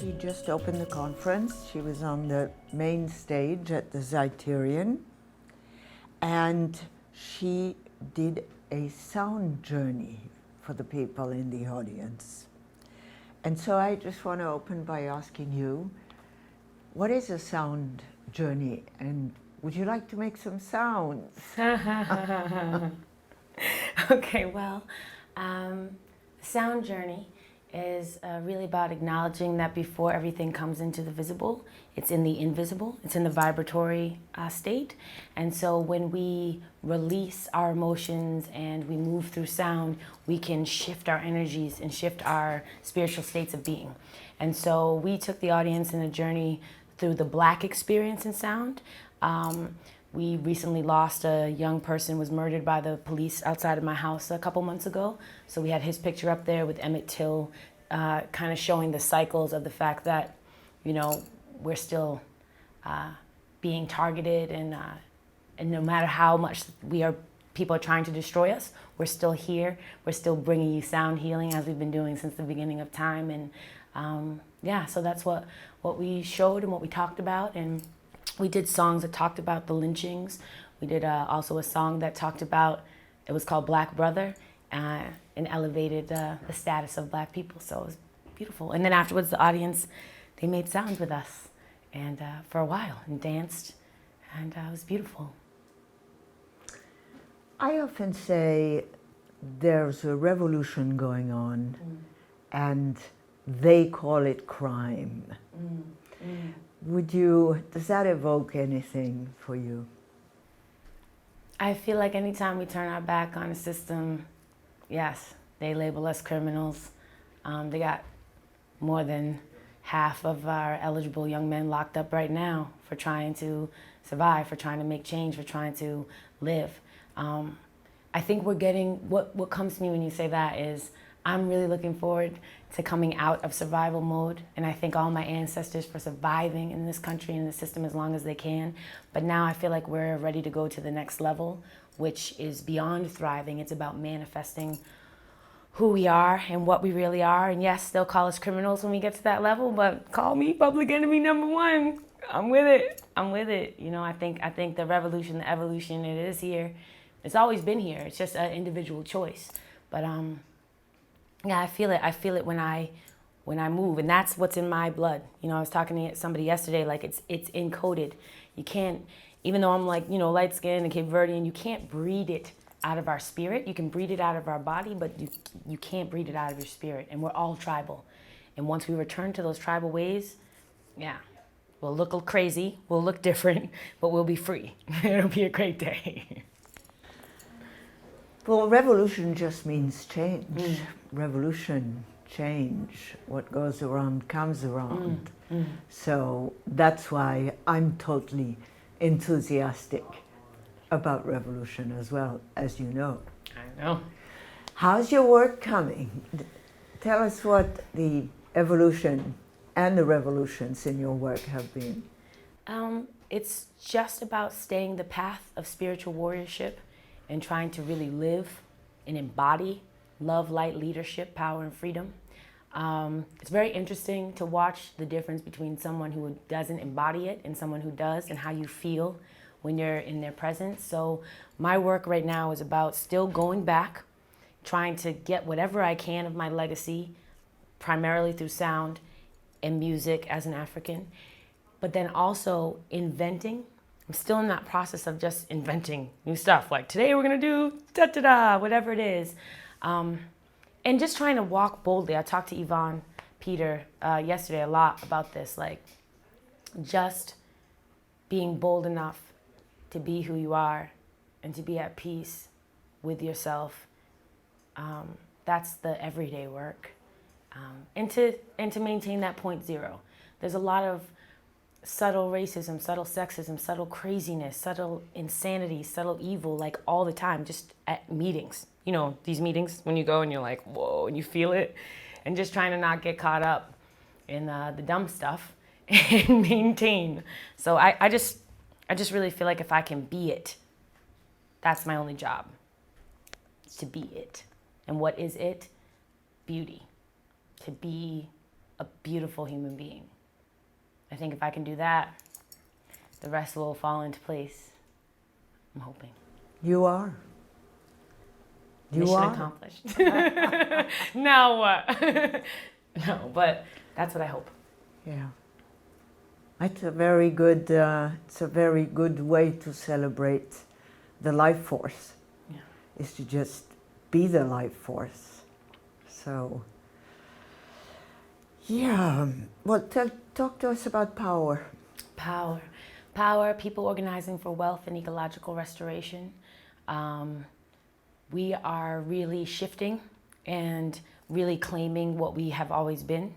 She just opened the conference. She was on the main stage at the Zeiterion, and she did a sound journey for the people in the audience. And so I just want to open by asking you, what is a sound journey, and would you like to make some sounds? Okay, well, sound journey is really about acknowledging that before everything comes into the visible, it's in the invisible, it's in the vibratory state. And so when we release our emotions and we move through sound, we can shift our energies and shift our spiritual states of being. And so we took the audience in a journey through the Black experience in sound. We recently lost a young person, was murdered by the police outside of my house a couple months ago. So we had his picture up there with Emmett Till, kind of showing the cycles of the fact that, you know, we're still being targeted, and no matter how much people are trying to destroy us, we're still here. We're still bringing you sound healing, as we've been doing since the beginning of time. And yeah, so that's what we showed and what we talked about. And we did songs that talked about the lynchings. We did also a song that talked about, it was called Black Brother, and elevated the status of Black people. So it was beautiful. And then afterwards, the audience, they made sounds with us, and for a while, and danced, and it was beautiful. I often say there's a revolution going on, and they call it crime. Does that evoke anything for you? I feel like anytime we turn our back on a system, yes, they label us criminals. They got more than half of our eligible young men locked up right now for trying to survive, for trying to make change, for trying to live. I think we're getting, what comes to me when you say that is, I'm really looking forward to coming out of survival mode, and I thank all my ancestors for surviving in this country and the system as long as they can. But now I feel like we're ready to go to the next level, which is beyond thriving. It's about manifesting who we are and what we really are. And yes, they'll call us criminals when we get to that level, but call me public enemy number one. I'm with it. I'm with it. You know, I think the revolution, the evolution, it is here. It's always been here. It's just an individual choice. But yeah, I feel it. I feel it when I move, and that's what's in my blood. You know, I was talking to somebody yesterday, like it's encoded. You can't, even though I'm like, you know, light skinned and Cape Verdean, you can't breed it out of our spirit. You can breed it out of our body, but you can't breed it out of your spirit. And we're all tribal. And once we return to those tribal ways, yeah, we'll look crazy, we'll look different, but we'll be free. It'll be a great day. Well, revolution just means change. Revolution, change. What goes around comes around. So that's why I'm totally enthusiastic about revolution as well, as you know. I know. How's your work coming? Tell us what the evolution and the revolutions in your work have been. It's just about staying the path of spiritual warriorship and trying to really live and embody love, light, leadership, power, and freedom. It's very interesting to watch the difference between someone who doesn't embody it and someone who does, and how you feel when you're in their presence. So my work right now is about still going back, trying to get whatever I can of my legacy, primarily through sound and music as an African, but then also inventing. I'm still in that process of just inventing new stuff. Like today we're gonna do da-da-da, whatever it is. And just trying to walk boldly. I talked to Yvonne Peter yesterday a lot about this, like just being bold enough to be who you are and to be at peace with yourself. That's the everyday work. And to maintain that point zero. There's a lot of subtle racism, subtle sexism, subtle craziness, subtle insanity, subtle evil, like all the time, just at meetings. You know, these meetings when you go and you're like, whoa, and you feel it, and just trying to not get caught up in the dumb stuff and maintain. So I just really feel like if I can be it, that's my only job, is to be it. And what is it? Beauty. To be a beautiful human being. I think if I can do that, the rest will fall into place. I'm hoping. You are. You Mission are. accomplished. Now what? No, but that's what I hope. Yeah. It's a very good way to celebrate the life force. Yeah. Is to just be the life force. So, yeah. Well, talk to us about power. Power, people organizing for wealth and ecological restoration. We are really shifting and really claiming what we have always been.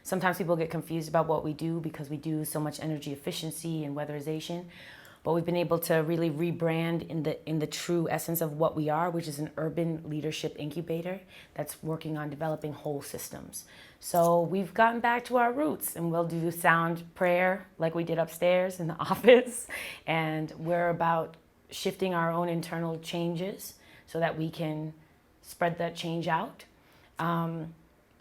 Sometimes people get confused about what we do because we do so much energy efficiency and weatherization, but we've been able to really rebrand in the true essence of what we are, which is an urban leadership incubator that's working on developing whole systems. So we've gotten back to our roots, and we'll do sound prayer like we did upstairs in the office, and we're about shifting our own internal changes so that we can spread that change out.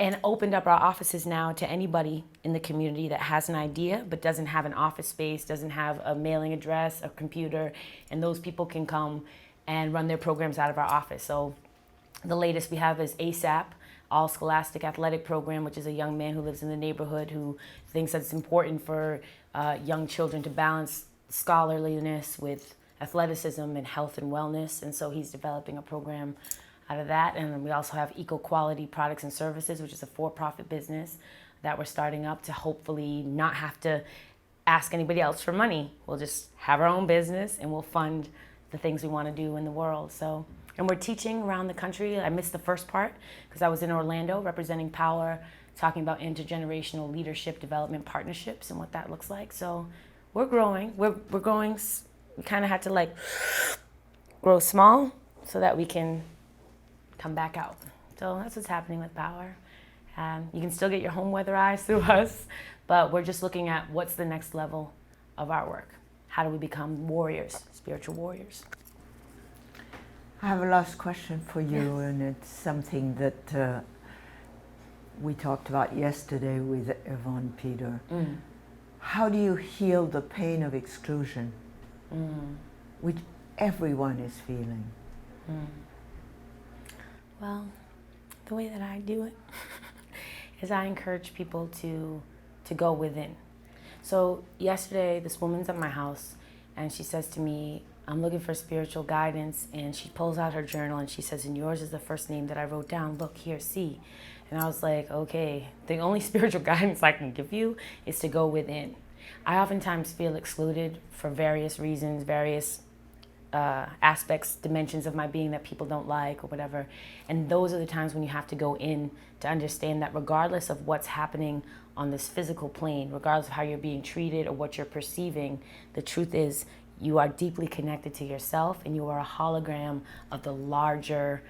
And opened up our offices now to anybody in the community that has an idea but doesn't have an office space, doesn't have a mailing address, a computer, and those people can come and run their programs out of our office. So the latest we have is ASAP, All Scholastic Athletic Program, which is a young man who lives in the neighborhood who thinks that it's important for young children to balance scholarliness with athleticism and health and wellness. And so he's developing a program out of that. And then we also have Eco Quality Products and Services, which is a for-profit business that we're starting up to hopefully not have to ask anybody else for money. We'll just have our own business and we'll fund the things we want to do in the world. So, and we're teaching around the country. I missed the first part because I was in Orlando representing Power, talking about intergenerational leadership development partnerships and what that looks like. So we're growing. We're growing. We kind of had to grow small so that we can come back out. So that's what's happening with Power. You can still get your home weatherized through us, but we're just looking at what's the next level of our work. How do we become warriors, spiritual warriors? I have a last question for you, and it's something that we talked about yesterday with Yvonne Peter. How do you heal the pain of exclusion, which everyone is feeling? Well, the way that I do it is I encourage people to go within. So yesterday, this woman's at my house, and she says to me, I'm looking for spiritual guidance, and she pulls out her journal, and she says, and yours is the first name that I wrote down. Look, here, see. And I was like, okay, the only spiritual guidance I can give you is to go within. I oftentimes feel excluded for various reasons, various aspects, dimensions of my being that people don't like or whatever. And those are the times when you have to go in to understand that regardless of what's happening on this physical plane, regardless of how you're being treated or what you're perceiving, the truth is you are deeply connected to yourself and you are a hologram of the larger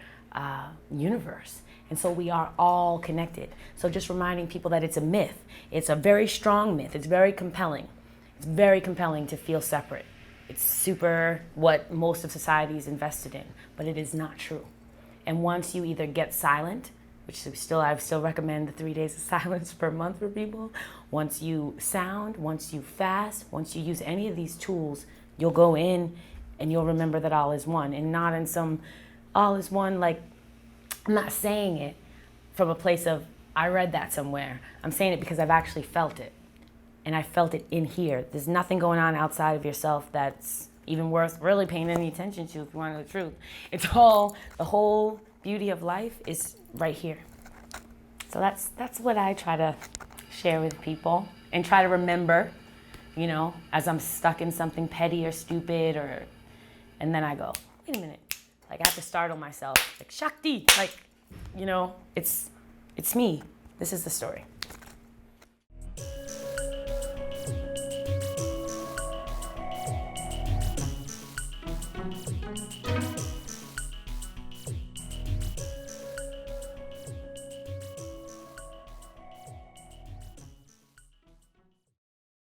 universe. And so we are all connected. So just reminding people that it's a myth. It's a very strong myth. It's very compelling. It's very compelling to feel separate. It's super what most of society is invested in, but it is not true. And once you either get silent, which I still recommend the 3 days of silence per month for people. Once you sound, once you fast, once you use any of these tools, you'll go in and you'll remember that all is one, and not in some all is one, like, I'm not saying it from a place of, I read that somewhere. I'm saying it because I've actually felt it. And I felt it in here. There's nothing going on outside of yourself that's even worth really paying any attention to if you want to know the truth. It's all, the whole beauty of life is right here. So that's what I try to share with people and try to remember, as I'm stuck in something petty or stupid and then I go, wait a minute. Like I have to startle myself, like Shakti, it's me. This is the story.